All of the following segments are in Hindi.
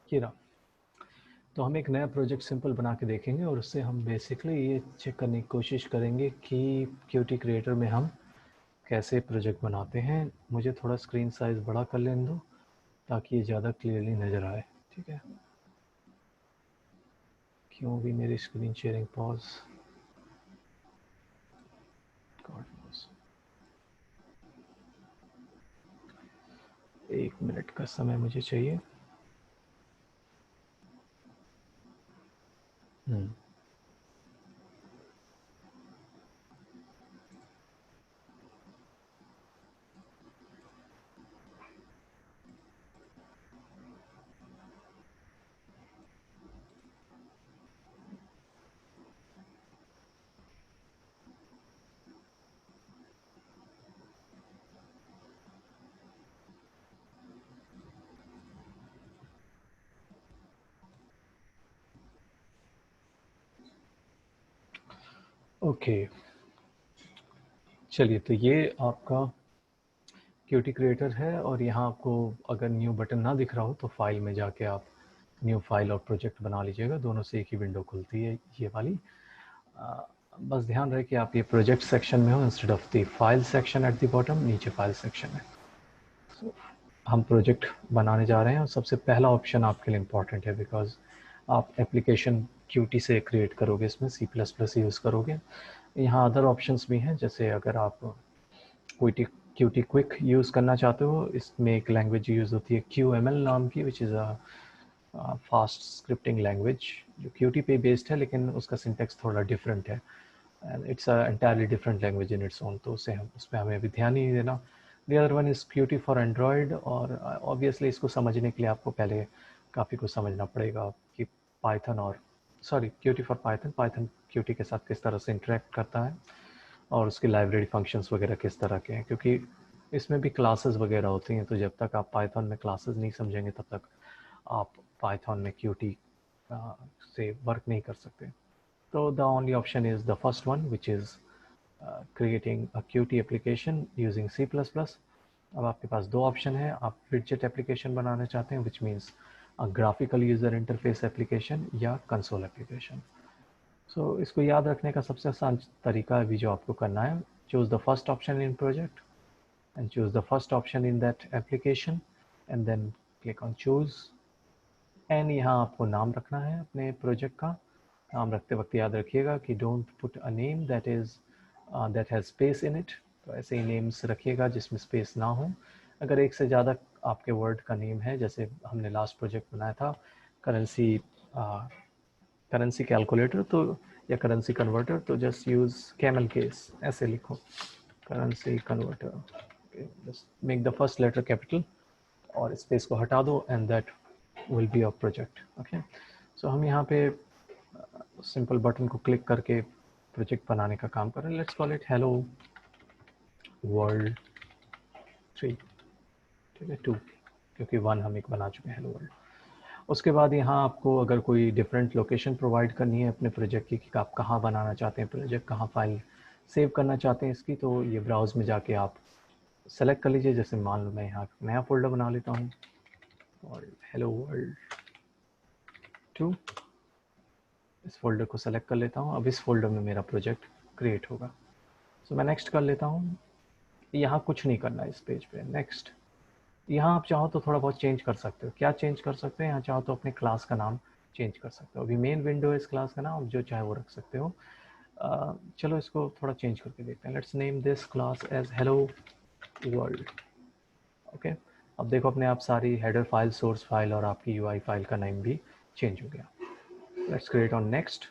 ये रहा। तो हम एक नया प्रोजेक्ट सिंपल बना के देखेंगे और उससे हम बेसिकली ये चेक करने की कोशिश करेंगे कि Qt क्रिएटर में हम कैसे प्रोजेक्ट बनाते हैं। मुझे थोड़ा स्क्रीन साइज बड़ा कर लेने दो ताकि ये ज़्यादा क्लियरली नज़र आए, ठीक है। क्यों भी मेरी screen sharing pause, God knows. 1 minute का समय मुझे चाहिए। ओके, चलिए, तो ये आपका Qt क्रिएटर है और यहाँ आपको अगर न्यू बटन ना दिख रहा हो तो फाइल में जाके आप न्यू फाइल और प्रोजेक्ट बना लीजिएगा। दोनों से एक ही विंडो खुलती है ये वाली। बस ध्यान रहे कि आप ये प्रोजेक्ट सेक्शन में हो instead of the file section at the bottom. नीचे फाइल सेक्शन है। so, हम प्रोजेक्ट बनाने जा रहे हैं और सबसे पहला ऑप्शन आपके लिए इम्पॉर्टेंट है बिकॉज आप एप्लीकेशन Qt से क्रिएट करोगे, इसमें C++ यूज़ करोगे। यहाँ अदर ऑप्शंस भी हैं, जैसे अगर आप Qt क्विक यूज़ करना चाहते हो, इसमें एक लैंग्वेज यूज़ होती है QML नाम की, which is a fast scripting language जो Qt पे बेस्ड है, लेकिन उसका सिंटेक्स थोड़ा डिफरेंट है and it's a entirely different language in its own. तो उसमें हमें अभी ध्यान ही नहीं देना। The other one is Qt for Android, और ऑब्वियसली इसको समझने के लिए आपको पहले काफ़ी कुछ समझना पड़ेगा कि पाइथन और Qt फॉर पाइथन Qt के साथ किस तरह से इंटरेक्ट करता है और उसकी लाइब्रेरी फंक्शंस वगैरह किस तरह के हैं, क्योंकि इसमें भी क्लासेस वगैरह होती हैं। तो जब तक आप पाइथन में क्लासेस नहीं समझेंगे तब तक आप पाइथन में Qt से वर्क नहीं कर सकते। तो the only option is the first one which is creating a Qt application using C++। अब आपके पास दो ऑप्शन है। आप widget एप्लीकेशन बनाना चाहते हैं which means a graphical user interface application या console application। So इसको याद रखने का सबसे आसान तरीका अभी जो आपको करना है, choose the first option in project and choose the first option in that application and then click on choose and यहाँ आपको नाम रखना है अपने प्रोजेक्ट का। नाम रखते वक्त याद रखिएगा कि don't put a name that has space in it. तो ऐसे ही नेम्स रखिएगा जिसमें स्पेस ना हो। अगर एक से ज़्यादा आपके वर्ड का नेम है, जैसे हमने लास्ट प्रोजेक्ट बनाया था करेंसी कैलकुलेटर, तो या करेंसी कन्वर्टर, तो जस्ट यूज़ कैमल केस, ऐसे लिखो currency converter. Just make the first letter capital और स्पेस को हटा दो and that will be your project. Okay, so हम यहाँ पे सिंपल बटन को क्लिक करके प्रोजेक्ट बनाने का काम कर रहे हैं। Let's call it hello world 3, ठीक है, 2, क्योंकि 1 हम एक बना चुके हैं हेलो वर्ल्ड। उसके बाद यहाँ आपको अगर कोई डिफरेंट लोकेशन प्रोवाइड करनी है अपने प्रोजेक्ट की कि आप कहाँ बनाना चाहते हैं प्रोजेक्ट, कहाँ फाइल सेव करना चाहते हैं इसकी, तो ये ब्राउज में जाके आप सेलेक्ट कर लीजिए। जैसे मान लो मैं यहाँ नया फोल्डर बना लेता हूँ और हेलो वर्ल्ड 2, इस फोल्डर को सेलेक्ट कर लेता हूँ। अब इस फोल्डर में मेरा प्रोजेक्ट क्रिएट होगा। सो मैं नेक्स्ट कर लेता हूँ। यहाँ कुछ नहीं करना है इस पेज पे। नेक्स्ट, यहाँ आप चाहो तो थोड़ा बहुत चेंज कर सकते हो। क्या चेंज कर सकते हो? यहाँ चाहो तो अपने क्लास का नाम चेंज कर सकते हो। अभी मेन विंडो है इस क्लास का नाम, जो चाहे वो रख सकते हो। चलो इसको थोड़ा चेंज करके देखते हैं। Let's name this class as hello world. Okay, अब देखो अपने आप सारी हेडर फाइल, सोर्स फाइल और आपकी यूआई फाइल का नेम भी चेंज हो गया। Let's create on next.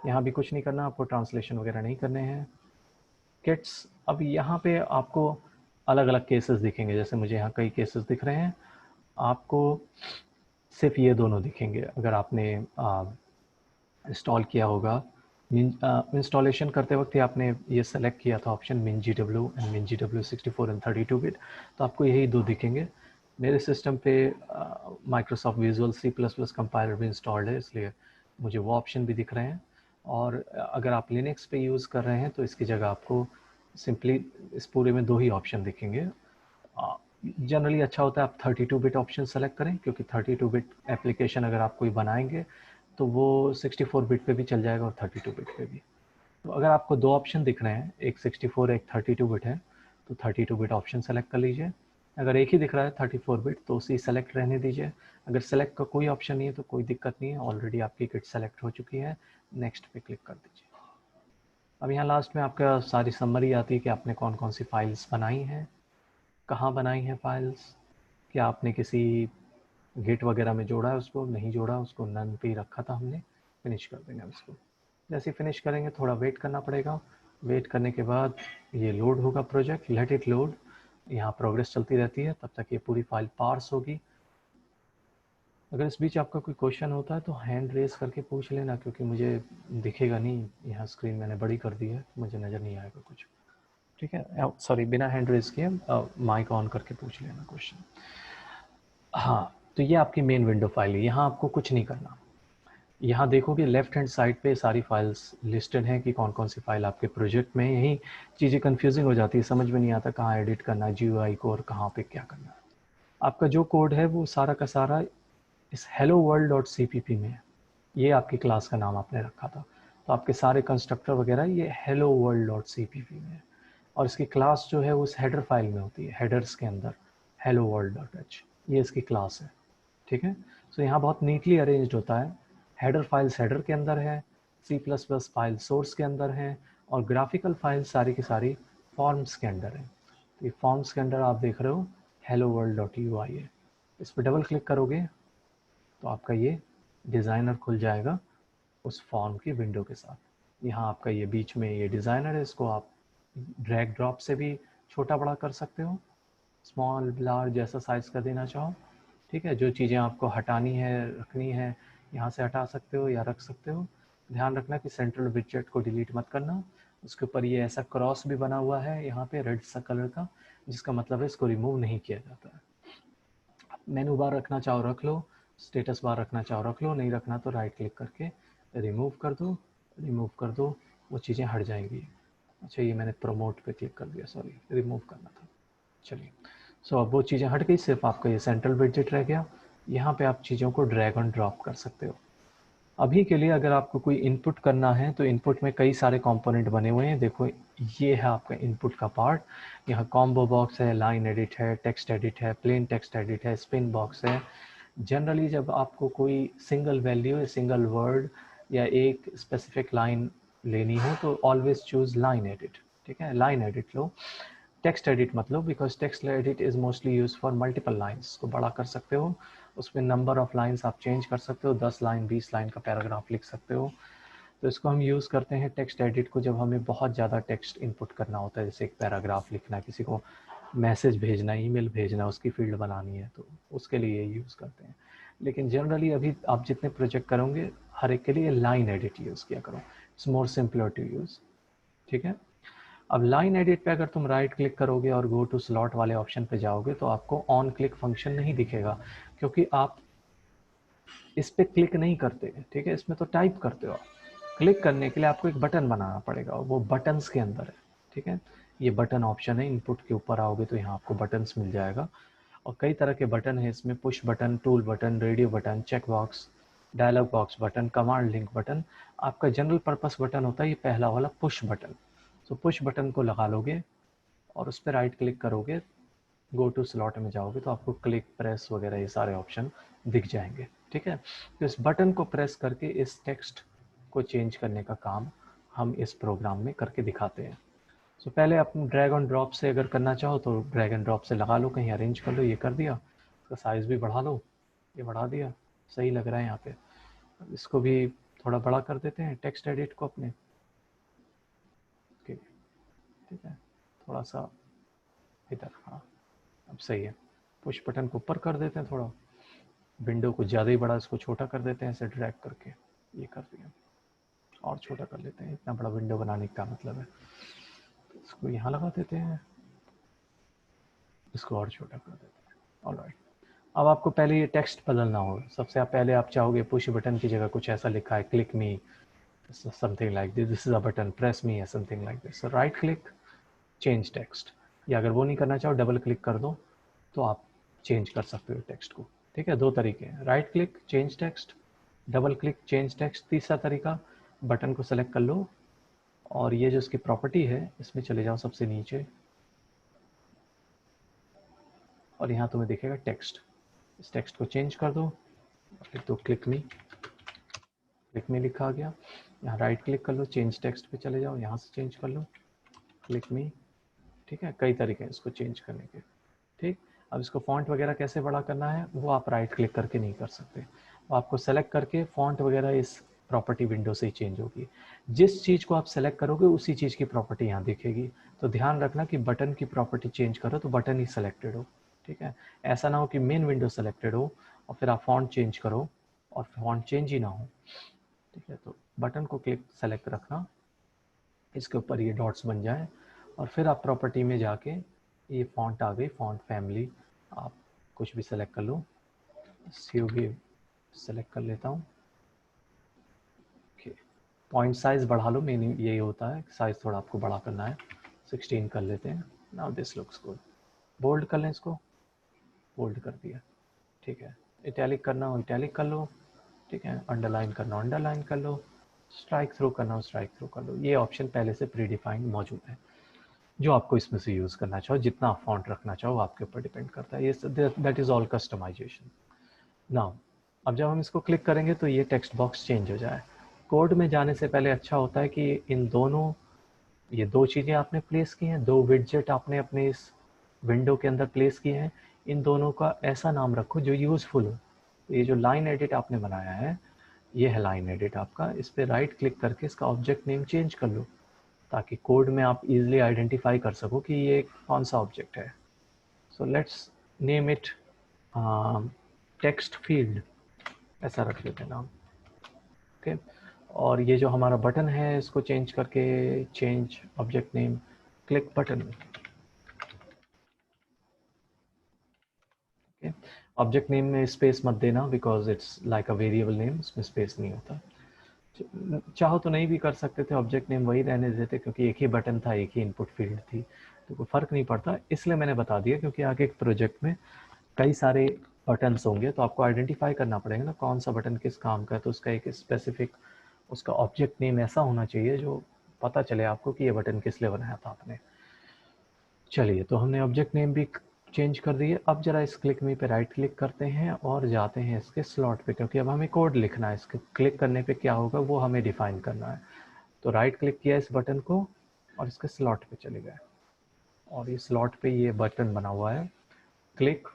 यहाँ भी कुछ नहीं करना, आपको ट्रांसलेशन वगैरह नहीं करने हैं। किट्स, अब यहाँ पे आपको अलग अलग केसेस दिखेंगे। जैसे मुझे यहाँ कई केसेस दिख रहे हैं, आपको सिर्फ ये दोनों दिखेंगे। अगर आपने इंस्टॉल किया होगा, इंस्टॉलेशन करते वक्त ही आपने ये सेलेक्ट किया था option MinGW and MinGW 64 and 32 bit, तो आपको यही दो दिखेंगे। मेरे सिस्टम पे माइक्रोसॉफ्ट विजुअल C++ कंपाइलर भी इंस्टॉल्ड है, इसलिए मुझे वो ऑप्शन भी दिख रहे हैं। और अगर आप लिनक्स पे यूज़ कर रहे हैं तो इसकी जगह आपको सिंपली इस पूरे में दो ही ऑप्शन दिखेंगे, जनरली अच्छा होता है आप 32 बिट ऑप्शन सेलेक्ट करें, क्योंकि 32 बिट एप्लीकेशन अगर आप कोई बनाएंगे तो वो 64 बिट पे भी चल जाएगा और 32 बिट पे भी। तो अगर आपको दो ऑप्शन दिख रहे हैं, एक 64 एक 32 बिट है, तो 32 बिट ऑप्शन सेलेक्ट कर लीजिए। अगर एक ही दिख रहा है 34 बिट तो उसी सेलेक्ट रहने दीजिए। अगर सेलेक्ट का कोई ऑप्शन नहीं है तो कोई दिक्कत नहीं है, ऑलरेडी आपकी किट सेलेक्ट हो चुकी है, नेक्स्ट पे क्लिक कर दीजिए। अब यहाँ लास्ट में आपका सारी समरी आती है कि आपने कौन कौन सी फाइल्स बनाई हैं, कहाँ बनाई हैं फाइल्स, क्या आपने किसी गिट वगैरह में जोड़ा है उसको, नहीं जोड़ा, उसको नन पे ही रखा था हमने। फिनिश कर देंगे इसको। जैसे फिनिश करेंगे थोड़ा वेट करना पड़ेगा, वेट करने के बाद ये लोड होगा प्रोजेक्ट, लेट इट लोड। यहाँ प्रोग्रेस चलती रहती है, तब तक ये पूरी फाइल पार्स होगी। अगर इस बीच आपका कोई क्वेश्चन होता है तो हैंड रेस करके पूछ लेना, क्योंकि मुझे दिखेगा नहीं, यहाँ स्क्रीन मैंने बड़ी कर दी है, मुझे नज़र नहीं आएगा कुछ। ठीक है, सॉरी, बिना हैंड रेस किए माइक ऑन करके पूछ लेना क्वेश्चन। हाँ, तो ये आपकी मेन विंडो फाइल है, यहाँ आपको कुछ नहीं करना। यहाँ देखोगे लेफ्ट हैंड साइड पे सारी फाइल्स लिस्टेड हैं कि कौन कौन सी फाइल आपके प्रोजेक्ट में। यही चीज़ें कंफ्यूजिंग हो जाती है, समझ में नहीं आता कहाँ एडिट करना है GUI को और कहाँ पे क्या करना है। आपका जो कोड है वो सारा का सारा इस hello world.cpp में है। ये आपकी क्लास का नाम आपने रखा था, तो आपके सारे कंस्ट्रक्टर वगैरह ये hello world.cpp में है। और इसकी क्लास जो है उस हेडर फाइल में होती है, हेडर्स के अंदर hello world.h, ये इसकी क्लास है। ठीक है, तो यहाँ बहुत नीटली अरेंज्ड होता है। हेडर फाइल्स हेडर के अंदर है, C++ फाइल सोर्स के अंदर है, और ग्राफिकल फाइल सारी की सारी फॉर्म्स के अंदर है। तो ये फॉर्म्स के अंदर आप देख रहे हो hello world.ui है। इस पर डबल क्लिक करोगे तो आपका ये डिज़ाइनर खुल जाएगा उस फॉर्म की विंडो के साथ। यहाँ आपका ये बीच में ये डिज़ाइनर है, इसको आप ड्रैग ड्रॉप से भी छोटा बड़ा कर सकते हो, स्मॉल लार्ज जैसा साइज़ कर देना चाहो। ठीक है, जो चीज़ें आपको हटानी है रखनी है यहाँ से हटा सकते हो या रख सकते हो। ध्यान रखना कि सेंट्रल विजेट को डिलीट मत करना। उसके ऊपर ये ऐसा क्रॉस भी बना हुआ है यहाँ पे रेड सा कलर का, जिसका मतलब है इसको रिमूव नहीं किया जाता है। मेनू बार रखना चाहो रख लो, स्टेटस बार रखना चाहो रख लो, नहीं रखना तो राइट क्लिक करके रिमूव कर दो, रिमूव कर दो, वो चीज़ें हट जाएंगी। अच्छा, ये मैंने प्रमोट पे क्लिक कर दिया, सॉरी, रिमूव करना था। चलिए, सो अब वो चीज़ें हट गई, सिर्फ आपका ये सेंट्रल विजेट रह गया। यहाँ पे आप चीज़ों को ड्रैग एंड ड्रॉप कर सकते हो। अभी के लिए अगर आपको कोई इनपुट करना है तो इनपुट में कई सारे कंपोनेंट बने हुए हैं। देखो, ये है आपका इनपुट का पार्ट। यहाँ कॉम्बो बॉक्स है, लाइन एडिट है, टेक्स्ट एडिट है, प्लेन टेक्स्ट एडिट है, स्पिन बॉक्स है। जनरली जब आपको कोई सिंगल वैल्यू या सिंगल वर्ड या एक स्पेसिफिक लाइन लेनी हो तो ऑलवेज चूज लाइन एडिट। ठीक है, लाइन एडिट लो, टेक्स्ट एडिट मत लो, because text edit is mostly use for multiple lines को बड़ा कर सकते हो, उसमें नंबर ऑफ लाइन्स आप चेंज कर सकते हो, 10 लाइन 20 लाइन का पैराग्राफ लिख सकते हो। तो इसको हम यूज़ करते हैं टेक्स्ट एडिट को जब हमें बहुत ज़्यादा टेक्स्ट इनपुट करना होता है, जैसे एक पैराग्राफ लिखना, किसी को मैसेज भेजना, ईमेल भेजना, उसकी फील्ड बनानी है, तो उसके लिए यूज़ करते हैं। लेकिन जनरली अभी आप जितने प्रोजेक्ट करोगे हर एक के लिए लाइन एडिट यूज़ किया करो, it's more simpler to use. ठीक है, अब लाइन एडिट पे अगर तुम राइट क्लिक करोगे और गो टू स्लॉट वाले ऑप्शन पे जाओगे तो आपको ऑन क्लिक फंक्शन नहीं दिखेगा, क्योंकि आप इस पे क्लिक नहीं करते। ठीक है, इसमें तो टाइप करते हो। क्लिक करने के लिए आपको एक बटन बनाना पड़ेगा, वो बटन्स के अंदर है। ठीक है, ये बटन ऑप्शन है, इनपुट के ऊपर आओगे तो यहाँ आपको बटन्स मिल जाएगा, और कई तरह के बटन है इसमें, push button, tool button, radio button, check box, dialog box button, command link button. आपका जनरल पर्पस बटन होता है ये पहला वाला पुश बटन। तो पुश बटन को लगा लोगे और उस पर राइट क्लिक करोगे, गो टू स्लॉट में जाओगे तो आपको क्लिक, प्रेस वगैरह ये सारे ऑप्शन दिख जाएंगे। ठीक है, तो इस बटन को प्रेस करके इस टेक्स्ट को चेंज करने का काम हम इस प्रोग्राम में करके दिखाते हैं। सो पहले आप ड्रैग एंड ड्रॉप से अगर करना चाहो तो ड्रैग एंड ड्रॉप से लगा लो, कहीं अरेंज कर लो, ये कर दिया, इसका साइज़ भी बढ़ा लो, ये बढ़ा दिया, सही लग रहा है यहाँ पे। इसको भी थोड़ा बड़ा कर देते हैं टेक्स्ट एडिट को अपने। ठीक है, थोड़ा सा इधर, हाँ अब सही है। पुश बटन को ऊपर कर देते हैं थोड़ा, विंडो को ज़्यादा ही बड़ा, इसको छोटा कर देते हैं ऐसे ड्रैग करके, ये कर दिया, और छोटा कर लेते हैं, इतना बड़ा विंडो बनाने का मतलब है। इसको यहाँ लगा देते हैं, इसको और छोटा कर देते हैं। ऑलराइट, अब आपको पहले ये टेक्स्ट बदलना होगा। सबसे पहले आप चाहोगे पुश बटन की जगह कुछ ऐसा लिखा है, click me, something like this is a button, press me या something like this. So right click, change text, या अगर वो नहीं करना चाहो डबल क्लिक कर दो तो आप चेंज कर सकते हो टेक्स्ट को। ठीक है, दो तरीके हैं, right click change text, double click change text. तीसरा तरीका, बटन को सेलेक्ट कर लो और ये जो इसकी प्रॉपर्टी है इसमें चले जाओ सबसे नीचे और यहाँ तुम्हें दिखेगा टेक्स्ट, इस टेक्स्ट को चेंज कर दो और फिर तो क्लिक में लिखा आ गया। यहाँ राइट क्लिक कर लो, चेंज टेक्स्ट पे चले जाओ, यहाँ से चेंज कर लो, क्लिक मी। ठीक है, कई तरीके हैं इसको चेंज करने के। ठीक, अब इसको फॉन्ट वगैरह कैसे बड़ा करना है वो आप राइट क्लिक करके नहीं कर सकते, तो आपको सेलेक्ट करके फॉन्ट वगैरह इस प्रॉपर्टी विंडो से ही चेंज होगी। जिस चीज़ को आप सेलेक्ट करोगे उसी चीज़ की प्रॉपर्टी यहाँ दिखेगी। तो ध्यान रखना कि बटन की प्रॉपर्टी चेंज करो तो बटन ही सेलेक्टेड हो। ठीक है, ऐसा ना हो कि मेन विंडो सेलेक्टेड हो और फिर आप फॉन्ट चेंज करो और फॉन्ट चेंज ही ना हो। ठीक है, तो बटन को क्लिक सेलेक्ट रखना, इसके ऊपर ये डॉट्स बन जाए और फिर आप प्रॉपर्टी में जाके ये फॉन्ट आ गई, फॉन्ट फैमिली आप कुछ भी सेलेक्ट कर लो, CUV सेलेक्ट कर लेता हूँ। पॉइंट साइज बढ़ा लो, मेन यही होता है साइज थोड़ा आपको बड़ा करना है, 16 कर लेते हैं। Now this looks good. Bold कर लें इसको, बोल्ड कर दिया। ठीक है, इटैलिक करना हो इटैलिक कर लो। ठीक है, अंडरलाइन करना हो अंडरलाइन कर लो, स्ट्राइक थ्रू करना हो स्ट्राइक थ्रू कर लो। ये ऑप्शन पहले से प्री डिफाइंड मौजूद है, जो आपको इसमें से यूज़ करना चाहो, जितना आप फॉन्ट रखना चाहो आपके ऊपर डिपेंड करता है। ये that is all customization. Now अब जब हम इसको क्लिक करेंगे तो ये टेक्स्ट बॉक्स चेंज हो जाए। कोड में जाने से पहले अच्छा होता है कि इन दोनों, ये दो चीज़ें आपने प्लेस की हैं, दो विडजेट आपने अपने इस विंडो के अंदर प्लेस किए हैं, इन दोनों का ऐसा नाम रखो जो यूज़फुल हो। ये जो लाइन एडिट आपने बनाया है, ये है लाइन एडिट आपका, इस पर राइट क्लिक करके इसका ऑब्जेक्ट नेम चेंज कर लो ताकि कोड में आप इजीली आइडेंटिफाई कर सको कि ये कौन सा ऑब्जेक्ट है। So let's name it text field, ऐसा रख लेते हैं नाम। ओके, और ये जो हमारा बटन है इसको चेंज करके change object name click button. Okay, object name में स्पेस मत देना because it's like a variable name, इसमें स्पेस नहीं होता। चाहो तो नहीं भी कर सकते थे, ऑब्जेक्ट नेम वही रहने देते क्योंकि एक ही बटन था, एक ही इनपुट फील्ड थी, तो कोई फ़र्क नहीं पड़ता। इसलिए मैंने बता दिया क्योंकि आगे एक प्रोजेक्ट में कई सारे बटन्स होंगे तो आपको आइडेंटिफाई करना पड़ेगा ना कौन सा बटन किस काम का है, तो उसका एक स्पेसिफिक उसका ऑब्जेक्ट नेम ऐसा होना चाहिए जो पता चले आपको कि ये बटन किस लिए बनाया था आपने। चलिए, तो हमने ऑब्जेक्ट नेम भी चेंज कर दिए। अब जरा इस क्लिक मी पे राइट क्लिक करते हैं और जाते हैं इसके स्लॉट पे, क्योंकि अब हमें कोड लिखना है। इसके क्लिक करने पे क्या होगा वो हमें डिफाइन करना है। तो राइट क्लिक किया इस बटन को और इसके स्लॉट पे चले गए और ये स्लॉट पे ये बटन बना हुआ है क्लिक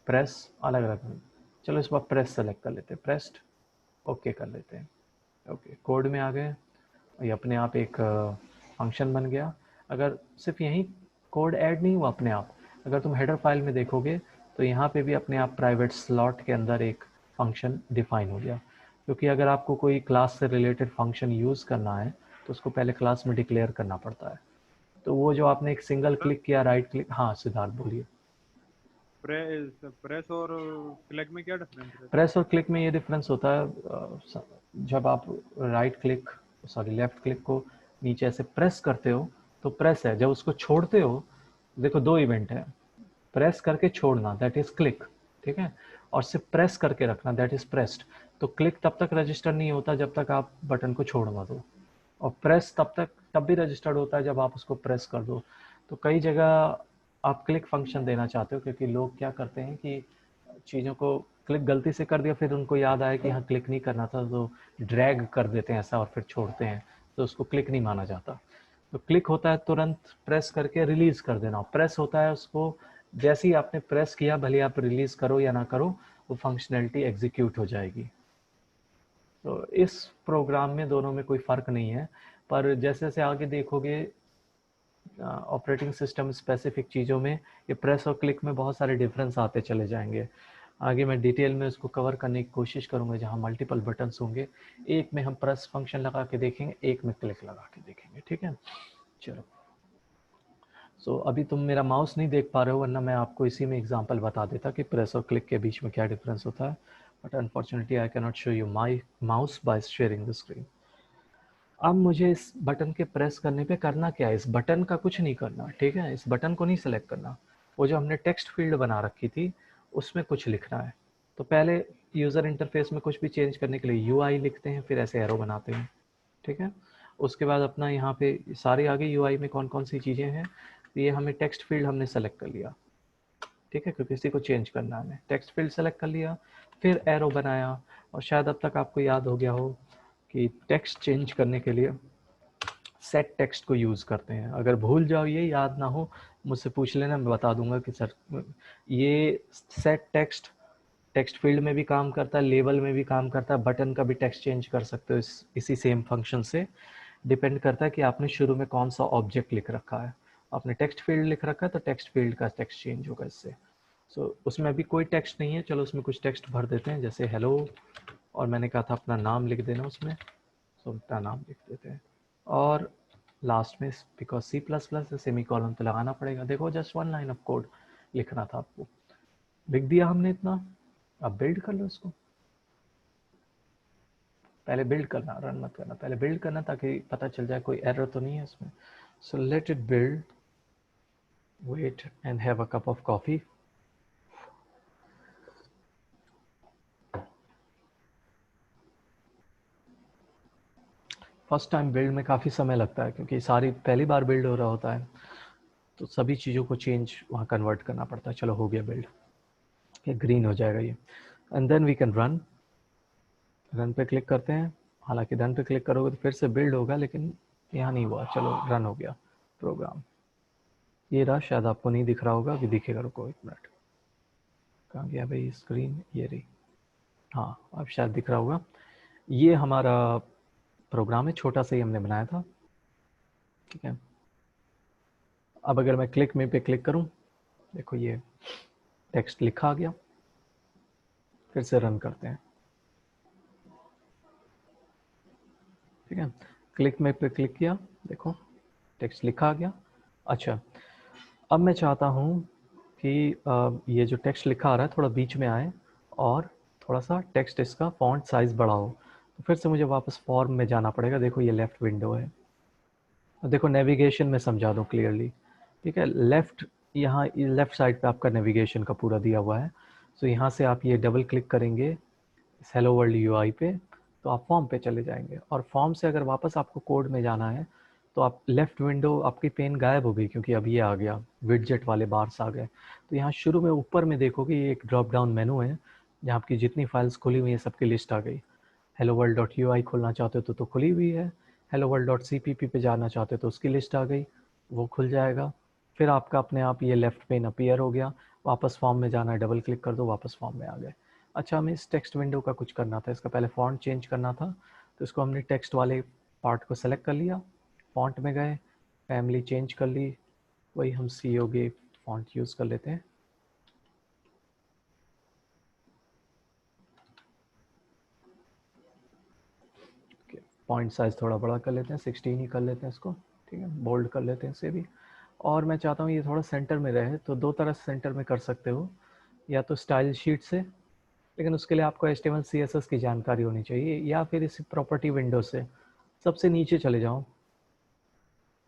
प्रेस अलग अलग। चलो इस बार प्रेस सेलेक्ट कर लेते हैं, प्रेस्ड ओके कर लेते हैं। ओके, कोड में आ गए, ये अपने आप एक फंक्शन बन गया। अगर सिर्फ यहीं कोड ऐड नहीं हुआ अपने आप, अगर तुम हेडर फाइल में देखोगे तो यहाँ पे भी अपने आप प्राइवेट स्लॉट के अंदर एक फंक्शन डिफाइन हो गया। क्योंकि अगर आपको कोई क्लास से रिलेटेड फंक्शन यूज़ करना है तो उसको पहले क्लास में डिक्लेयर करना पड़ता है। तो वो जो आपने एक सिंगल क्लिक किया राइट क्लिक, हाँ सिद्धार्थ बोलिए। प्रेस और क्लिक में क्या डिफरेंस रहता है? प्रेस और क्लिक में ये डिफरेंस होता है, जब आप right click sorry left click को नीचे ऐसे प्रेस करते हो तो प्रेस है, जब उसको छोड़ते हो देखो दो इवेंट है, प्रेस करके छोड़ना दैट इज क्लिक, ठीक है, और सिर्फ प्रेस करके रखना दैट इज प्रेस्ड। तो क्लिक तब तक रजिस्टर नहीं होता जब तक आप बटन को छोड़ ना दो, और प्रेस तब भी रजिस्टर्ड होता है जब आप उसको प्रेस कर दो। तो कई जगह आप क्लिक फंक्शन देना चाहते हो क्योंकि लोग क्या करते हैं कि चीज़ों को क्लिक गलती से कर दिया फिर उनको याद आया कि हाँ क्लिक नहीं करना था, तो ड्रैग कर देते हैं ऐसा और फिर छोड़ते हैं, तो उसको क्लिक नहीं माना जाता। तो क्लिक होता है तुरंत प्रेस करके रिलीज कर देना, प्रेस होता है उसको जैसे ही आपने प्रेस किया भले आप रिलीज करो या ना करो वो फंक्शनैलिटी एग्जीक्यूट हो जाएगी। तो इस प्रोग्राम में दोनों में कोई फ़र्क नहीं है, पर जैसे जैसे आगे देखोगे ऑपरेटिंग सिस्टम स्पेसिफिक चीज़ों में ये प्रेस और क्लिक में बहुत सारे डिफरेंस आते चले जाएंगे। आगे मैं डिटेल में उसको कवर करने की कोशिश करूँगा जहाँ मल्टीपल बटन्स होंगे, एक में हम प्रेस फंक्शन लगा के देखेंगे, एक में क्लिक लगा के देखेंगे, ठीक है। चलो, सो अभी तुम मेरा माउस नहीं देख पा रहे हो वरना मैं आपको इसी में एग्जांपल बता देता कि प्रेस और क्लिक के बीच में क्या डिफरेंस होता है, but unfortunately I can not show you my mouse by sharing the screen. अब मुझे इस बटन के प्रेस करने पे करना क्या है, इस बटन का कुछ नहीं करना, ठीक है, इस बटन को नहीं सेलेक्ट करना, वो जो हमने टेक्स्ट फील्ड बना रखी थी उसमें कुछ लिखना है। तो पहले यूज़र इंटरफेस में कुछ भी चेंज करने के लिए यूआई लिखते हैं, फिर ऐसे एरो बनाते हैं, ठीक है। उसके बाद अपना यहाँ पे सारे आगे यूआई में कौन कौन सी चीज़ें हैं, तो ये हमें टेक्स्ट फील्ड हमने सेलेक्ट कर लिया, ठीक है, क्योंकि इसी को चेंज करना है हमें। टेक्स्ट फील्ड सेलेक्ट कर लिया, फिर एरो बनाया, और शायद अब तक आपको याद हो गया हो कि टेक्स्ट चेंज करने के लिए सेट टेक्स्ट को यूज़ करते हैं। अगर भूल जाओ, ये याद ना हो, मुझसे पूछ लेना, मैं बता दूंगा कि सर ये सेट टेक्स्ट टेक्स्ट फील्ड में भी काम करता है, लेबल में भी काम करता है, बटन का भी टेक्स्ट चेंज कर सकते हो इसी सेम फंक्शन से। डिपेंड करता है कि आपने शुरू में कौन सा ऑब्जेक्ट लिख रखा है। आपने टेक्स्ट फील्ड लिख रखा है तो टेक्स्ट फील्ड का टेक्स्ट चेंज होगा इससे। उसमें अभी कोई टेक्स्ट नहीं है, चलो उसमें कुछ टेक्स्ट भर देते हैं, जैसे हेलो, और मैंने कहा था अपना नाम लिख देना उसमें, अपना नाम लिख देते हैं। और लास्ट में because C plus plus semicolon तो लगाना पड़ेगा। देखो जस्ट 1 लाइन ऑफ कोड लिखना था आपको, लिख दिया हमने इतना। अब बिल्ड कर लो इसको, पहले बिल्ड करना, रन मत करना, पहले बिल्ड करना ताकि पता चल जाए कोई एरर तो नहीं है इसमें। So let it build, wait and have a cup of coffee. First time build में काफ़ी समय लगता है क्योंकि सारी पहली बार बिल्ड हो रहा होता है, तो सभी चीज़ों को चेंज वहाँ कन्वर्ट करना पड़ता है। चलो हो गया बिल्ड, ये ग्रीन हो जाएगा ये, and then we can run. Run पे क्लिक करते हैं, हालांकि रन पे क्लिक करोगे तो फिर से बिल्ड होगा, लेकिन यहाँ नहीं हुआ। चलो रन हो गया प्रोग्राम, ये रहा। शायद आपको नहीं दिख रहा होगा, अभी दिखेगा, रुको 1 मिनट, कहाँ गया भाई स्क्रीन, ये रही। हाँ अब शायद दिख रहा होगा। ये हमारा प्रोग्राम है, छोटा सा ही हमने बनाया था, ठीक है। अब अगर मैं क्लिक में पे क्लिक करूँ, देखो ये टेक्स्ट लिखा आ गया। फिर से रन करते हैं, ठीक है। क्लिक में पे क्लिक किया, देखो टेक्स्ट लिखा आ गया। अच्छा, अब मैं चाहता हूँ कि ये जो टेक्स्ट लिखा आ रहा है थोड़ा बीच में आए, और थोड़ा सा टेक्स्ट इसका फॉन्ट साइज़ बड़ा हो। तो फिर से मुझे वापस फॉर्म में जाना पड़ेगा। देखो ये लेफ़्ट विंडो है, और देखो नेविगेशन में समझा दूँ क्लियरली, ठीक है। लेफ़्ट, यहाँ लेफ़्ट साइड पे आपका नेविगेशन का पूरा दिया हुआ है। सो यहाँ से आप ये डबल क्लिक करेंगे इस हेलो वर्ल्ड यूआई पे, तो आप फॉर्म पे चले जाएंगे। और फॉर्म से अगर वापस आपको कोड में जाना है तो आप लेफ़्ट विंडो, आपकी पेन गायब हो गई क्योंकि अब ये आ गया, विडजेट वाले बार्स आ गए। तो यहाँ शुरू में ऊपर में देखोगे ये एक ड्रॉप डाउन मेनू है, जहाँ आपकी जितनी फाइल्स खुली हुई हैं सबकी लिस्ट आ गई। Hello world dot U I खोलना चाहते हो तो खुली हुई है, hello world dot C P P पे जाना चाहते हो तो उसकी लिस्ट आ गई, वो खुल जाएगा। फिर आपका अपने आप ये लेफ़्ट पेन अपीयर हो गया। वापस फॉर्म में जाना है, डबल क्लिक कर दो, वापस फॉर्म में आ गए। अच्छा, हमें इस टेक्स्ट विंडो का कुछ करना था, इसका पहले फ़ॉन्ट चेंज करना था। तो इसको हमने टेक्स्ट वाले पार्ट को सेलेक्ट कर लिया, फ़ॉन्ट में गए, फैमिली चेंज कर ली, वही हम सी ओ गे फ़ॉन्ट यूज़ कर लेते हैं। पॉइंट साइज़ थोड़ा बड़ा कर लेते हैं, 16 ही कर लेते हैं इसको, ठीक है। बोल्ड कर लेते हैं इसे भी। और मैं चाहता हूँ ये थोड़ा सेंटर में रहे, तो दो तरह से सेंटर में कर सकते हो, या तो स्टाइल शीट से, लेकिन उसके लिए आपको HTML CSS की जानकारी होनी चाहिए, या फिर इसी प्रॉपर्टी विंडो से सबसे नीचे चले जाओ।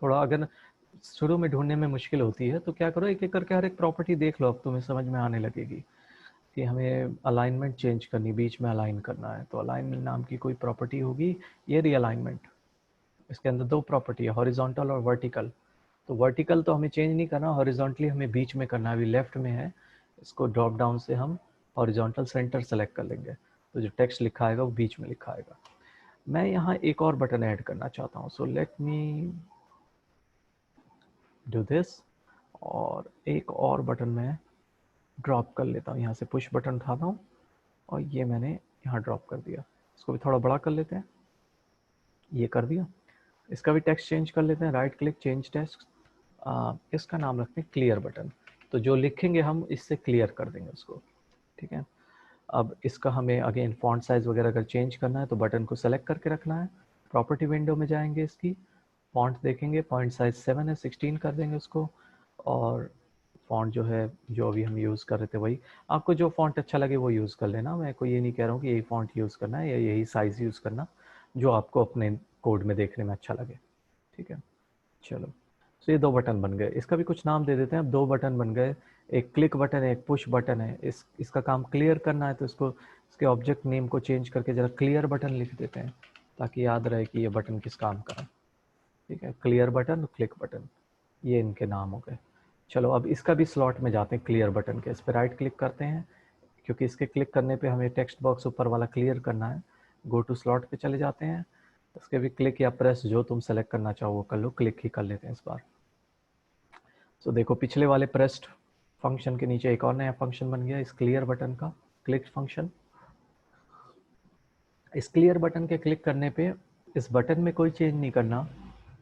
थोड़ा अगर शुरू में ढूंढने में मुश्किल होती है तो क्या करो, एक एक करके हर एक प्रॉपर्टी देख लो, अब तुम्हें समझ में आने लगेगी कि हमें अलाइनमेंट चेंज करनी, बीच में अलाइन करना है। तो अलाइनमेंट नाम की कोई प्रॉपर्टी होगी, ये रीअलाइनमेंट, इसके अंदर 2 प्रॉपर्टी है, हॉरिजॉन्टल और वर्टिकल। तो वर्टिकल तो हमें चेंज नहीं करना, हॉरिजॉन्टली हमें बीच में करना है। अभी लेफ्ट में है, इसको ड्रॉप डाउन से हम हॉरिजॉन्टल सेंटर सेलेक्ट कर लेंगे, तो जो टेक्स्ट लिखा आएगा वो बीच में लिखा आएगा। मैं यहाँ एक और बटन ऐड करना चाहता हूँ, so let me do this. और एक और बटन मैं ड्रॉप कर लेता हूँ, यहाँ से पुश बटन उठाता हूँ और ये मैंने यहाँ ड्रॉप कर दिया। इसको भी थोड़ा बड़ा कर लेते हैं, ये कर दिया। इसका भी टेक्स्ट चेंज कर लेते हैं, राइट क्लिक चेंज टेक्स्ट, इसका नाम रखते हैं क्लियर बटन। तो जो लिखेंगे हम इससे क्लियर कर देंगे उसको, ठीक है। अब इसका हमें अगेन फॉन्ट साइज़ वगैरह अगर चेंज करना है तो बटन को सेलेक्ट करके रखना है। प्रॉपर्टी विंडो में जाएंगे, इसकी फॉन्ट देखेंगे, पॉइंट साइज़ 7 है, 16 कर देंगे उसको। और फॉन्ट जो है, जो अभी हम यूज़ कर रहे थे वही, आपको जो फॉन्ट अच्छा लगे वो यूज़ कर लेना। मैं कोई ये नहीं कह रहा हूँ कि यही फॉन्ट यूज़ करना है या यही साइज़ यूज़ करना, जो आपको अपने कोड में देखने में अच्छा लगे, ठीक है। चलो, तो ये 2 बटन बन गए। इसका भी कुछ नाम दे देते हैं। अब 2 बटन बन गए, एक क्लिक बटन है, एक पुश बटन है। इसका काम क्लियर करना है तो इसको इसके ऑब्जेक्ट नेम को चेंज करके जरा क्लियर बटन लिख देते हैं ताकि याद रहे कि ये बटन किस काम का है। ठीक है, क्लियर बटन और क्लिक बटन, ये इनके नाम हो गए। चलो अब इसका भी स्लॉट में जाते हैं क्लियर बटन के। इस पर राइट क्लिक करते हैं क्योंकि इसके क्लिक करने पे हमें टेक्स्ट बॉक्स ऊपर वाला क्लियर करना है। गो टू स्लॉट पे चले जाते हैं। इसके भी क्लिक या प्रेस जो तुम सेलेक्ट करना चाहो वो कर लो। क्लिक ही कर लेते हैं इस बार। तो देखो पिछले वाले प्रेस्ड फंक्शन के नीचे एक और नया फंक्शन बन गया इस क्लियर बटन का, क्लिक फंक्शन। इस क्लियर बटन के क्लिक करने पे इस बटन में कोई चेंज नहीं करना,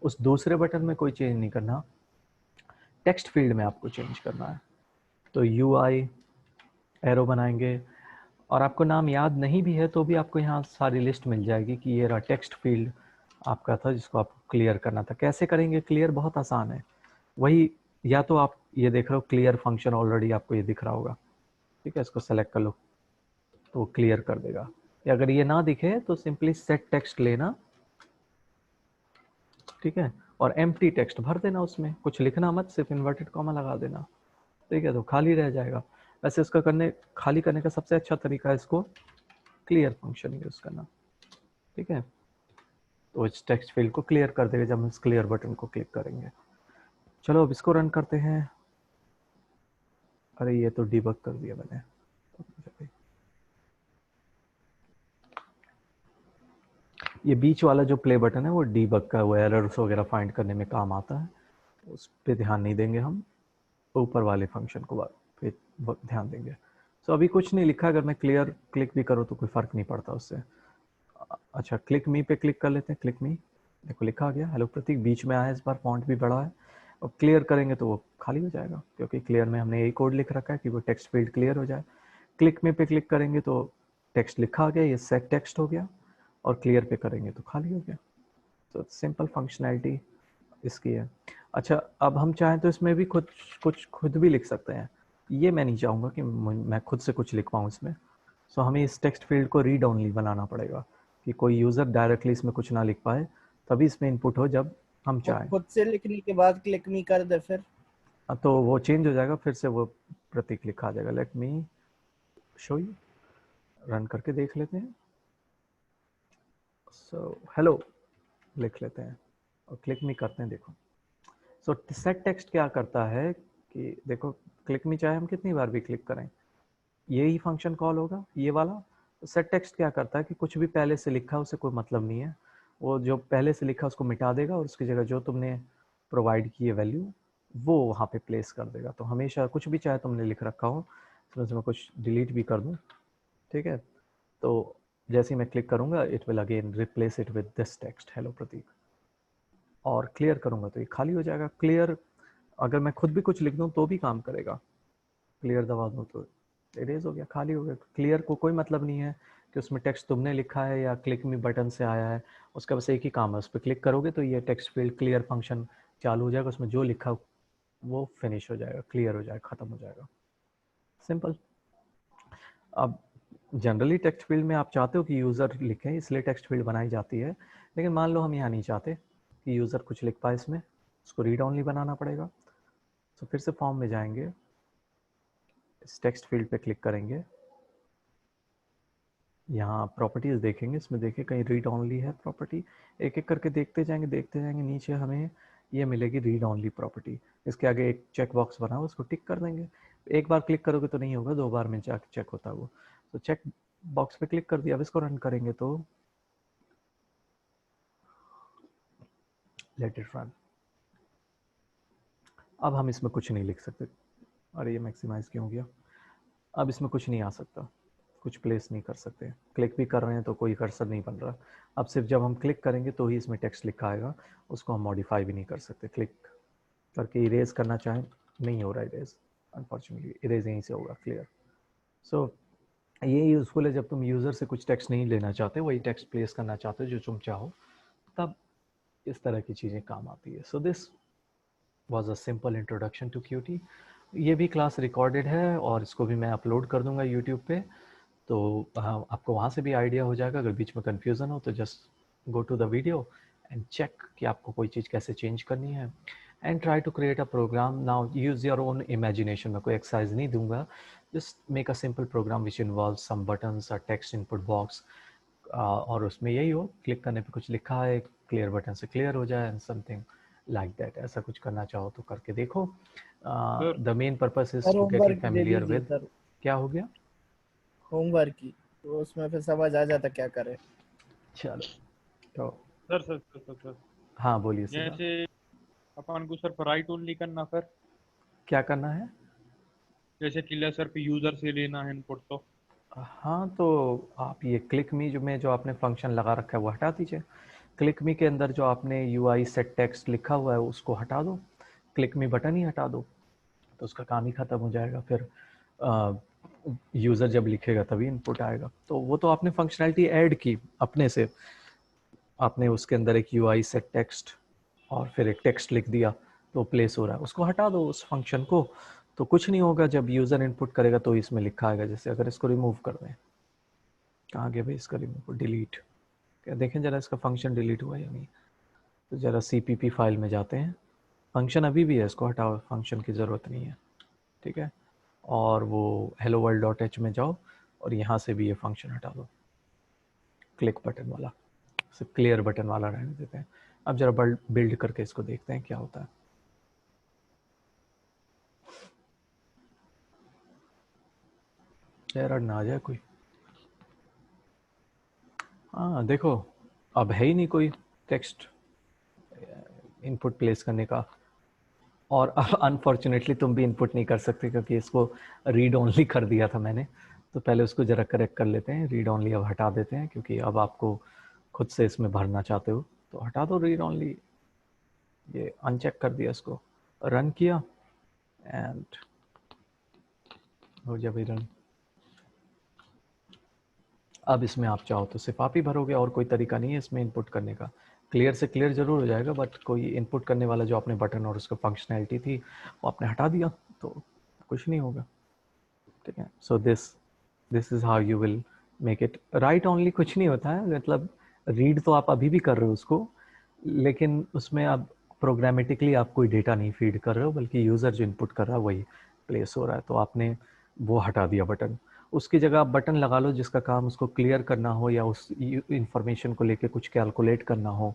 उस दूसरे बटन में कोई चेंज नहीं करना, टेक्स्ट फील्ड में आपको चेंज करना है। तो UI एरो बनाएंगे और आपको नाम याद नहीं भी है तो भी आपको यहाँ सारी लिस्ट मिल जाएगी कि ये रहा टेक्स्ट फील्ड आपका था जिसको आपको क्लियर करना था। कैसे करेंगे क्लियर? बहुत आसान है। वही, या तो आप ये देख रहे हो क्लियर फंक्शन ऑलरेडी आपको ये दिख रहा होगा, ठीक है, इसको सेलेक्ट कर लो तो वो क्लियर कर देगा। या अगर ये ना दिखे तो सिंपली सेट टेक्स्ट लेना, ठीक है, और एम्प्टी टेक्स्ट भर देना, उसमें कुछ लिखना मत, सिर्फ इन्वर्टेड कॉमा लगा देना, ठीक है, तो खाली रह जाएगा। वैसे इसका खाली करने का सबसे अच्छा तरीका है इसको क्लियर फंक्शन यूज करना, ठीक है, तो इस टेक्स्ट फील्ड को क्लियर कर देगा जब हम इस क्लियर बटन को क्लिक करेंगे। चलो अब इसको रन करते हैं। अरे ये तो डिबग कर दिया मैंने। ये बीच वाला जो प्ले बटन है वो डीबग का, वो एरर्स वगैरह फाइंड करने में काम आता है, उस पर ध्यान नहीं देंगे हम, ऊपर वाले फंक्शन को पे ध्यान देंगे। सो अभी कुछ नहीं लिखा, अगर मैं क्लियर क्लिक भी करूँ तो कोई फ़र्क नहीं पड़ता उससे। अच्छा, क्लिक मी पे क्लिक कर लेते हैं। क्लिक मी, देखो लिखा आ गया हेलो प्रतीक, बीच में आया, इस बार फॉन्ट भी बड़ा है। और क्लियर करेंगे तो वो खाली हो जाएगा क्योंकि क्लियर में हमने यही कोड लिख रखा है कि वो टेक्स्ट फील्ड क्लियर हो जाए। क्लिक मी पे क्लिक करेंगे तो टेक्स्ट लिखा आ गया, ये सेट टेक्स्ट हो गया, और क्लियर पे करेंगे तो खाली हो गया। तो सिंपल फंक्शनैलिटी इसकी है। अच्छा, अब हम चाहें तो इसमें भी कुछ खुद भी लिख सकते हैं। ये मैं नहीं चाहूँगा कि मैं खुद से कुछ लिख पाऊँ इसमें। सो हमें इस टेक्स्ट फील्ड को रीड ओनली बनाना पड़ेगा कि कोई यूज़र डायरेक्टली इसमें कुछ ना लिख पाए, तभी इसमें इनपुट हो जब हम चाहें। खुद से लिखने के बाद क्लिक मी कर दे फिर तो वो चेंज हो जाएगा, फिर से वो प्रतीक लिखा आ जाएगा। Let me show you, run करके देख लेते हैं। सो हेलो लिख लेते हैं और क्लिक मी करते हैं। देखो सो सेट टेक्स्ट क्या करता है कि देखो क्लिक मी चाहे हम कितनी बार भी क्लिक करें यही फंक्शन कॉल होगा, ये वाला। सेट टेक्स्ट क्या करता है कि कुछ भी पहले से लिखा है उसे कोई मतलब नहीं है, वो जो पहले से लिखा उसको मिटा देगा और उसकी जगह जो तुमने प्रोवाइड की है वैल्यू वो वहाँ पे प्लेस कर देगा। तो हमेशा कुछ भी चाहे तुमने लिख रखा हो, तो मैं कुछ डिलीट भी कर दूँ, ठीक है, तो जैसे ही मैं क्लिक करूँगा it will again replace it with this text hello Prateek, और क्लियर करूँगा तो ये खाली हो जाएगा। क्लियर अगर मैं खुद भी कुछ लिख दूँ तो भी काम करेगा, क्लियर दबा दूँ तो इरेज हो गया, खाली हो गया। क्लियर को कोई मतलब नहीं है कि उसमें टेक्स्ट तुमने लिखा है या क्लिक मी बटन से आया है, उसका बस एक ही काम है, उस पर क्लिक करोगे तो ये टेक्स्ट फील्ड क्लियर फंक्शन चालू हो जाएगा, उसमें जो लिखा वो फिनिश हो जाएगा, क्लियर हो जाएगा, ख़त्म हो जाएगा, सिंपल। अब जनरली टेक्स्ट फील्ड में आप चाहते हो कि यूज़र लिखें, इसलिए टेक्स्ट फील्ड बनाई जाती है, लेकिन मान लो हम यहाँ नहीं चाहते कि यूज़र कुछ लिख पाए इसमें, उसको रीड ओनली बनाना पड़ेगा। तो फिर से फॉर्म में जाएंगे, इस टेक्स्ट फील्ड पे क्लिक करेंगे, यहाँ प्रॉपर्टीज़ देखेंगे, इसमें देखिए कहीं रीड ओनली है प्रॉपर्टी, एक एक करके देखते जाएंगे, नीचे हमें ये मिलेगी रीड ओनली प्रॉपर्टी। इसके आगे एक चेक बॉक्स बना हुआ, उसको टिक कर देंगे। एक बार क्लिक करोगे तो नहीं होगा, 2 बार में जाके चेक होता है वो। तो चेक बॉक्स पे क्लिक कर दिया। अब इसको रन करेंगे तो लेट इट रन। अब हम इसमें कुछ नहीं लिख सकते, अरे ये मैक्सिमाइज क्यों हो गया, अब इसमें कुछ नहीं आ सकता, कुछ प्लेस नहीं कर सकते। क्लिक भी कर रहे हैं तो कोई कर्सर नहीं बन रहा। अब सिर्फ जब हम क्लिक करेंगे तो ही इसमें टेक्स्ट लिखा आएगा, उसको हम मॉडिफाई भी नहीं कर सकते। क्लिक करके इरेज करना चाहें नहीं हो रहा इरेज, अनफॉर्चुनेटली इरेज यहीं से होगा, क्लियर। सो ये यूज़फुल है जब तुम यूज़र से कुछ टेक्स्ट नहीं लेना चाहते, वही टेक्स्ट प्लेस करना चाहते हो जो तुम चाहो, तब इस तरह की चीज़ें काम आती है। So this was a simple introduction to Qt। ये भी क्लास रिकॉर्डेड है और इसको भी मैं अपलोड कर दूंगा यूट्यूब पे, तो आपको वहाँ से भी आइडिया हो जाएगा। अगर बीच में कन्फ्यूज़न हो तो just go to the video and check कि आपको कोई चीज़ कैसे चेंज करनी है। And try to create a program. Now use your own imagination. मैं कोई एक्सरसाइज नहीं दूंगा. Just make a simple program which involve some buttons, a text input box, और उसमें यही हो, क्लिक करने पे कुछ लिखा है, क्लियर बटन से क्लियर हो जाए, एंड समथिंग लाइक दैट. ऐसा कुछ करना चाहो तो करके देखो. Sir the main purpose is sir to get you homework दे फेमिलियर दीजिए विद. सर, क्या हो गया? होमवर्क की, तो उसमें फिर समझ आ जाता क्या करे। चलो तो सर हाँ बोलिए सीधा. जैसे अपन को सर राइट ओनली करना फिर, क्या करना है? जैसे कि सर पे यूजर से लेना है इनपुट तो। हाँ तो आप ये क्लिक मी जो में जो आपने फंक्शन लगा रखा है वो हटा दीजिए. क्लिक मी के अंदर जो आपने UI सेट टेक्स्ट लिखा हुआ है उसको हटा दो. क्लिक मी बटन ही हटा दो, तो उसका काम ही खत्म हो जाएगा. फिर यूज़र जब लिखेगा तभी इनपुट आएगा. तो वो तो आपने फंक्शनैलिटी ऐड की अपने से. आपने उसके अंदर एक UI सेट टेक्स्ट और फिर एक टेक्स्ट लिख दिया तो प्लेस हो रहा है. उसको हटा दो उस फंक्शन को, तो कुछ नहीं होगा. जब यूज़र इनपुट करेगा तो इसमें लिखा आएगा. जैसे अगर इसको रिमूव कर दें, कहाँ गया भाई इसका रिमूव, डिलीट. क्या देखें जरा इसका फंक्शन डिलीट हुआ या नहीं. तो ज़रा CPP फाइल में जाते हैं. फंक्शन अभी भी है, इसको हटाओ, फंक्शन की ज़रूरत नहीं है. ठीक है. और वो hello world.h में जाओ और यहाँ से भी ये फंक्शन हटा दो, क्लिक बटन वाला. सिर्फ क्लियर बटन वाला रहने देते हैं. अब जरा बिल्ड करके इसको देखते हैं क्या होता है. एरर ना आ जाए कोई. हाँ देखो, अब है ही नहीं कोई टेक्स्ट इनपुट प्लेस करने का. और अनफॉर्चुनेटली तुम भी इनपुट नहीं कर सकते क्योंकि इसको रीड ओनली कर दिया था मैंने. तो पहले उसको ज़रा करेक्ट कर लेते हैं. रीड ओनली अब हटा देते हैं क्योंकि अब आपको खुद से इसमें भरना चाहते हो तो हटा दो रीड ओनली. ये अनचेक कर दिया, इसको रन किया एंड हो जाए भाई रन. अब इसमें आप चाहो तो सिर्फ आप ही भरोगे और कोई तरीका नहीं है इसमें इनपुट करने का. क्लियर से क्लियर जरूर हो जाएगा बट कोई इनपुट करने वाला जो आपने बटन और उसका फंक्शनैलिटी थी वो आपने हटा दिया तो कुछ नहीं होगा. ठीक है. So this is how you will make it right only. कुछ नहीं होता है, मतलब रीड तो आप अभी भी कर रहे हो उसको, लेकिन उसमें अब प्रोग्रामेटिकली आप कोई डेटा नहीं फीड कर रहे हो बल्कि यूज़र जो इनपुट कर रहा है वही प्लेस हो रहा है. तो आपने वो हटा दिया बटन. उसकी जगह आप बटन लगा लो जिसका काम उसको क्लियर करना हो या उस इंफॉर्मेशन को लेके कुछ कैलकुलेट करना हो.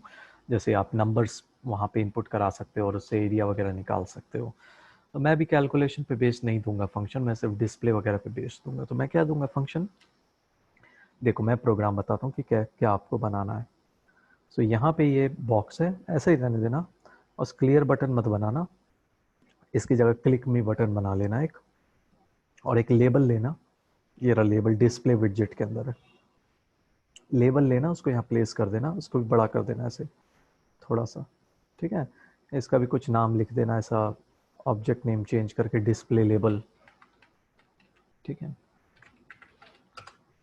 जैसे आप नंबर्स वहाँ पे इनपुट करा सकते हो और उससे एरिया वगैरह निकाल सकते हो. तो मैं भी कैलकुलेशन पे बेस नहीं दूंगा फंक्शन, मैं सिर्फ डिस्प्ले वगैरह पे बेस दूंगा. तो मैं क्या दूंगा फंक्शन, देखो मैं प्रोग्राम बताता हूँ कि क्या क्या आपको बनाना है. सो यहाँ पे ये बॉक्स है, ऐसे ही रहने देना और क्लियर बटन मत बनाना. इसकी जगह क्लिक मी बटन बना लेना एक, और एक लेबल लेना. ये रहा लेबल, डिस्प्ले विडजेट के अंदर है. लेबल लेना, उसको यहाँ प्लेस कर देना, उसको भी बड़ा कर देना ऐसे थोड़ा सा. ठीक है. इसका भी कुछ नाम लिख देना ऐसा, ऑब्जेक्ट नेम चेंज करके डिस्प्ले लेबल. ठीक है.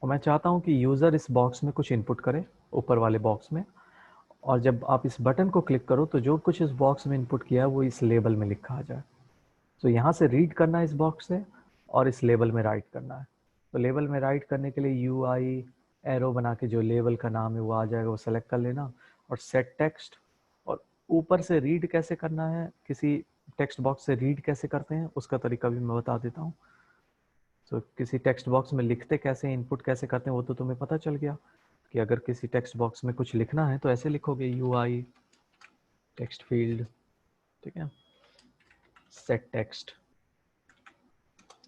और मैं चाहता हूँ कि यूज़र इस बॉक्स में कुछ इनपुट करे, ऊपर वाले बॉक्स में. और जब आप इस बटन को क्लिक करो तो जो कुछ इस बॉक्स में इनपुट किया है वो इस लेबल में लिखा आ जाए. तो यहाँ से रीड करना है इस बॉक्स से और इस लेबल में राइट करना है. तो लेबल में राइट करने के लिए UI एरो बना के जो लेबल का नाम है वो आ जाएगा, वो सेलेक्ट कर लेना और सेट टेक्स्ट. और ऊपर से रीड कैसे करना है, किसी टेक्स्ट बॉक्स से रीड कैसे करते हैं उसका तरीका भी मैं बता देता हूँ. तो किसी टेक्स्ट बॉक्स में लिखते कैसे, इनपुट कैसे करते हैं वो तो तुम्हें पता चल गया कि अगर किसी टेक्स्ट बॉक्स में कुछ लिखना है तो ऐसे लिखोगे UI टेक्स्ट फील्ड. ठीक है. सेट टेक्स्ट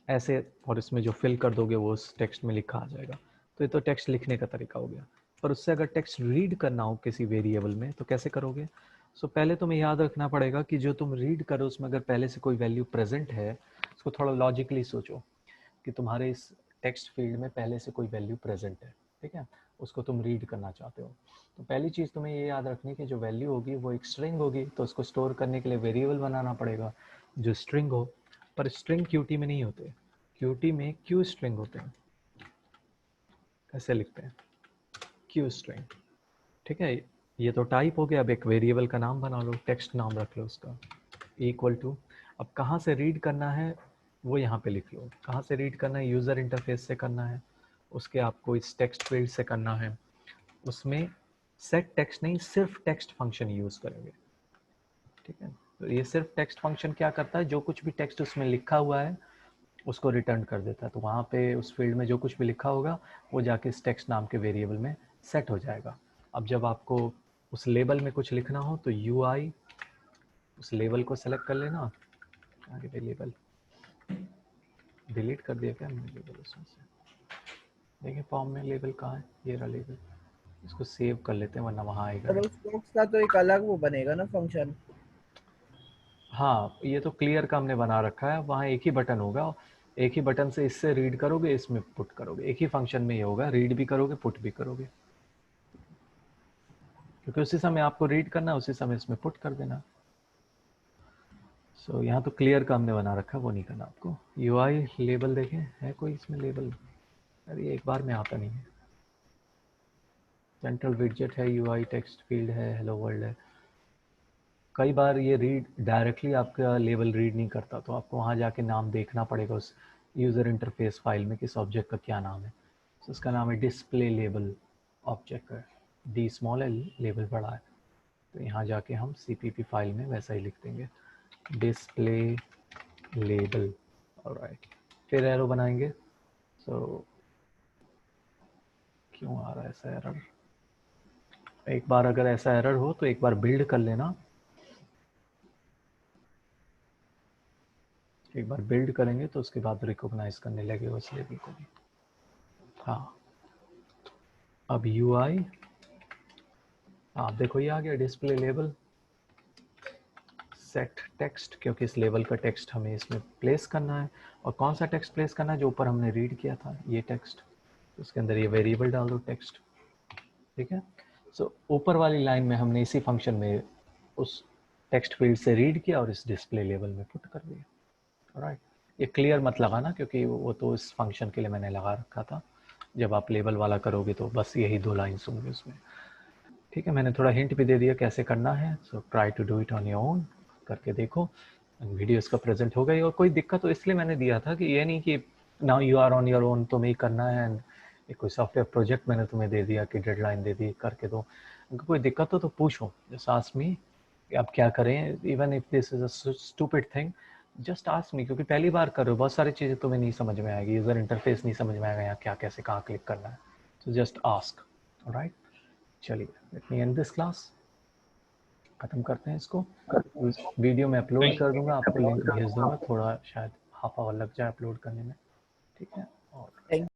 ऐसे, और इसमें जो फिल कर दोगे वो उस टेक्स्ट में लिखा आ जाएगा. तो ये तो टेक्स्ट लिखने का तरीका हो गया. पर उससे अगर टेक्स्ट रीड करना हो किसी वेरिएबल में तो कैसे करोगे. सो पहले तुम्हें याद रखना पड़ेगा कि जो तुम रीड करो उसमें अगर पहले से कोई वैल्यू प्रेजेंट है, उसको थोड़ा लॉजिकली सोचो कि तुम्हारे इस टेक्स्ट फील्ड में पहले से कोई वैल्यू प्रेजेंट है. ठीक है. उसको तुम रीड करना चाहते हो. तो पहली चीज़ तुम्हें ये याद रखनी है कि जो वैल्यू होगी वो एक स्ट्रिंग होगी, तो उसको स्टोर करने के लिए वेरिएबल बनाना पड़ेगा जो स्ट्रिंग हो. पर स्ट्रिंग QT में नहीं होते, QT में क्यू स्ट्रिंग होते हैं. कैसे लिखते हैं, क्यू स्ट्रिंग. ठीक है. ये तो टाइप हो गया. अब एक वेरिएबल का नाम बना लो, टेक्स्ट नाम रख लो उसका, इक्वल टू. अब कहाँ से रीड करना है वो यहाँ पे लिख लो. कहाँ से रीड करना है, यूज़र इंटरफेस से करना है, उसके आपको इस टेक्स्ट फील्ड से करना है. उसमें सेट टेक्स्ट नहीं, सिर्फ टेक्स्ट फंक्शन यूज़ करेंगे. ठीक है. तो ये सिर्फ टेक्स्ट फंक्शन क्या करता है, जो कुछ भी टेक्स्ट उसमें लिखा हुआ है उसको रिटर्न कर देता है। तो वहाँ पे उस फील्ड में जो कुछ भी लिखा होगा वो जाके इस टेक्स्ट नाम के वेरिएबल में सेट हो जाएगा। अब जब आपको उस लेबल में कुछ लिखना हो तो UI उस लेबल को सेलेक्ट कर लेना। आगे पे लेबल डिलीट कर दिया क्या हमने लेबल उसमें से, देखिए फॉर्म में लेबल कहाँ है, ये रहा लेबल, इसको सेव कर लेते हैं वरना वहाँ आएगा। पर उस बॉक्स का तो एक अलग वो बनेगा ना फंक्शन। हाँ ये तो क्लियर का हमने बना रखा है, वहाँ एक ही बटन होगा, एक ही बटन से इससे रीड करोगे इसमें पुट करोगे, एक ही फंक्शन में ये होगा, रीड भी करोगे पुट भी करोगे, क्योंकि उसी समय आपको रीड करना है उसी समय इसमें पुट कर देना। सो यहाँ तो क्लियर का हमने बना रखा है, वो नहीं करना आपको। UI लेबल देखें है कोई इसमें लेबल, अरे एक बार में आता नहीं है। सेंट्रल विडजेट है, UI टेक्स्ट फील्ड है, हेलो वर्ल्ड है। कई बार ये रीड डायरेक्टली आपका लेबल रीड नहीं करता, तो आपको वहाँ जाके नाम देखना पड़ेगा उस यूज़र इंटरफेस फाइल में किस ऑब्जेक्ट का क्या नाम है। तो उसका नाम है डिस्प्ले लेबल ऑब्जेक्ट का, D स्मॉल है लेबल बड़ा है, तो यहाँ जाके हम CPP फाइल में वैसा ही लिख देंगे डिस्प्ले लेबल। ऑलराइट, फिर एरो बनाएंगे। सो क्यों आ रहा है ऐसा एरर, एक बार अगर ऐसा एरर हो तो एक बार बिल्ड कर लेना, एक बार बिल्ड करेंगे तो उसके बाद रिकॉग्नाइज करने लगेगा उस लेबल को भी। हाँ अब UI आप देखो ये आ गया डिस्प्ले लेबल सेट टेक्स्ट, क्योंकि इस लेवल का टेक्स्ट हमें इसमें प्लेस करना है। और कौन सा टेक्स्ट प्लेस करना है, जो ऊपर हमने रीड किया था ये टेक्स्ट, उसके अंदर ये वेरिएबल डाल दो टेक्स्ट, ठीक है। सो ऊपर वाली लाइन में हमने इसी फंक्शन में उस टेक्स्ट फील्ड से रीड किया और इस डिस्प्ले लेवल में पुट कर दिया। राइट, ये क्लियर मत लगाना क्योंकि वो तो इस फंक्शन के लिए मैंने लगा रखा था, जब आप लेबल वाला करोगे तो बस यही 2 लाइन्स होंगे उसमें, ठीक है। मैंने थोड़ा हिंट भी दे दिया कैसे करना है, so try to do it on your own, करके देखो। वीडियो इसका प्रेजेंट हो गई, और कोई दिक्कत तो इसलिए मैंने दिया था कि ये नहीं कि now you are on your own तुम्हें करना है, एंड कोई सॉफ्टवेयर प्रोजेक्ट मैंने तुम्हें दे दिया कि डेडलाइन दे दी करके दो। अगर कोई दिक्कत हो तो पूछो, जस्ट आस्क मी कि आप क्या करें, even if this is a stupid thing just ask me, क्योंकि पहली बार कर रहे हो, बहुत सारी चीज़ें तुम्हें नहीं समझ में आएगी, यूज़र इंटरफेस नहीं समझ में आएगा यहाँ क्या कैसे कहाँ क्लिक करना है, सो जस्ट आस्क। ऑलराइट, चलिए let me and this class, खत्म करते हैं इसको। वीडियो में अपलोड कर दूंगा, आपको लिंक भेज दूंगा, थोड़ा शायद हाफ आवर लग जाए अपलोड करने में, ठीक है। और थैंक